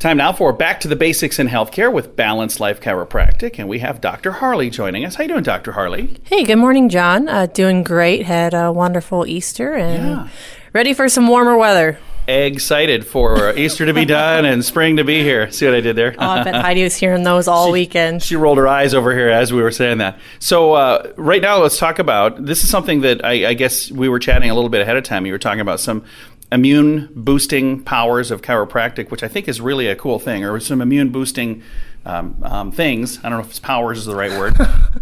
Time now for Back to the Basics in Healthcare with Balanced Life Chiropractic, and we have Dr. Harley joining us. How you doing, Dr. Harley? Hey, good morning, John. Doing great. Had a wonderful Easter and ready for some warmer weather. Excited for Easter to be done and spring to be here. See what I did there? Oh, I bet Heidi was hearing those all weekend. She rolled her eyes over here as we were saying that. So right now, let's talk about, this is something that I guess we were chatting a little bit ahead of time. You were talking about some immune boosting powers of chiropractic, which I think is really a cool thing, or some immune boosting things. I don't know if it's powers is the right word.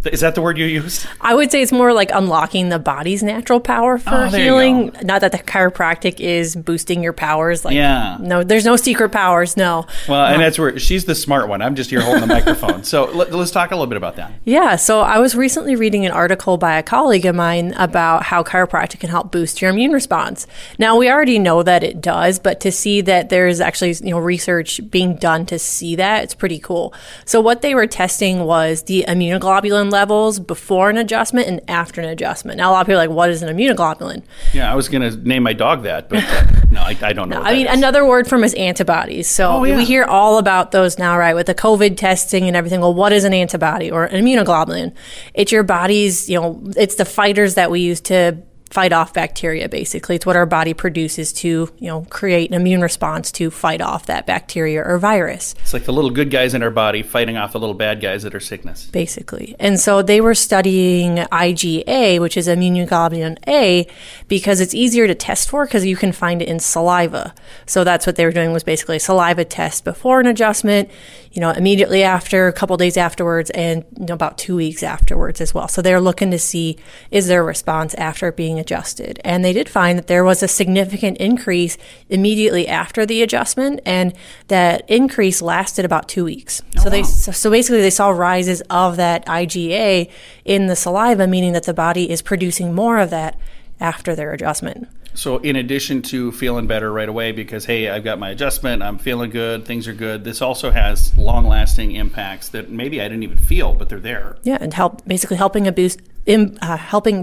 Is that the word you used? I would say it's more like unlocking the body's natural power for healing. Not that the chiropractic is boosting your powers. No, there's no secret powers. No. Well, and that's where she's the smart one. I'm just here holding the microphone. So let's talk a little bit about that. Yeah. So I was recently reading an article by a colleague of mine about how chiropractic can help boost your immune response. Now, we already know that it does, but to see that there's actually research being done to see that, it's pretty cool. So what they were testing was the immunoglobulin levels before an adjustment and after an adjustment. Now, a lot of people are like, what is an immunoglobulin? Yeah, I was going to name my dog that, but no, I don't know. No, I mean, another word from is antibodies. So we hear all about those now, right, with the COVID testing and everything. Well, what is an antibody or an immunoglobulin? It's your body's, it's the fighters that we use to fight off bacteria, basically. It's what our body produces to, create an immune response to fight off that bacteria or virus. It's like the little good guys in our body fighting off the little bad guys that are sickness. Basically. And so they were studying IgA, which is immunoglobulin A, because it's easier to test for because you can find it in saliva. So that's what they were doing, was basically a saliva test before an adjustment, immediately after, a couple days afterwards, and about 2 weeks afterwards as well. So they're looking to see, is there a response after being adjusted? And they did find that there was a significant increase immediately after the adjustment, and that increase lasted about 2 weeks. So basically they saw rises of that IgA in the saliva, meaning that the body is producing more of that after their adjustment. So in addition to feeling better right away because, hey, I've got my adjustment, I'm feeling good, things are good, this also has long-lasting impacts that maybe I didn't even feel, but they're there. Yeah, and helping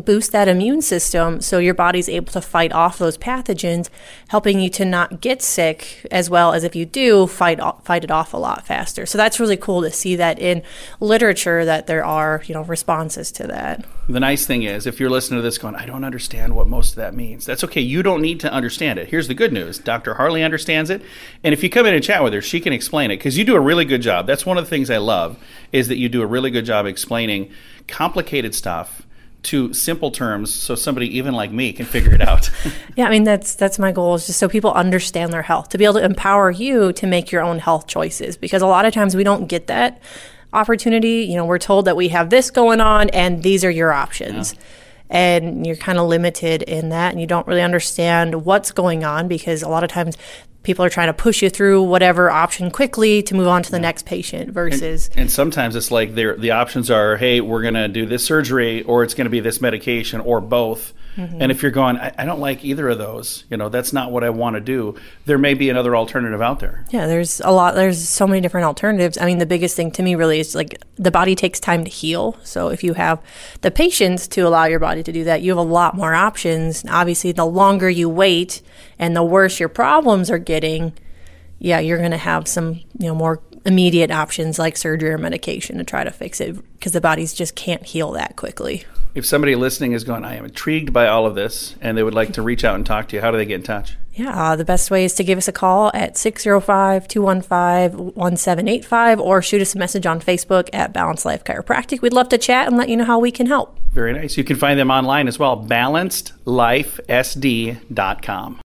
boost that immune system so your body's able to fight off those pathogens, helping you to not get sick, as well as if you do, fight it off a lot faster. So that's really cool to see that in literature that there are, responses to that. The nice thing is, if you're listening to this going, I don't understand what most of that means, that's okay. You don't need to understand it. Here's the good news. Dr. Harley understands it. And if you come in and chat with her, she can explain it because you do a really good job. That's one of the things I love, is that you do a really good job explaining complicated stuff to simple terms so somebody even like me can figure it out. Yeah, I mean, that's my goal, is just so people understand their health, to be able to empower you to make your own health choices, because a lot of times we don't get that opportunity. We're told that we have this going on and these are your options. Yeah. And you're kind of limited in that, and you don't really understand what's going on, because a lot of times people are trying to push you through whatever option quickly to move on to the next patient versus... And sometimes it's like the options are, hey, we're going to do this surgery, or it's going to be this medication, or both. Mm-hmm. And if you're going, I don't like either of those, that's not what I want to do, there may be another alternative out there. Yeah, there's so many different alternatives. I mean, the biggest thing to me really is like the body takes time to heal. So if you have the patience to allow your body to do that, you have a lot more options. And obviously, the longer you wait and the worse your problems are getting, you're going to have some, more immediate options like surgery or medication to try to fix it, because the bodies just can't heal that quickly. If somebody listening is going, I am intrigued by all of this, and they would like to reach out and talk to you, how do they get in touch? Yeah, the best way is to give us a call at 605-215-1785 or shoot us a message on Facebook at Balanced Life Chiropractic. We'd love to chat and let you know how we can help. Very nice. You can find them online as well, balancedlifesd.com.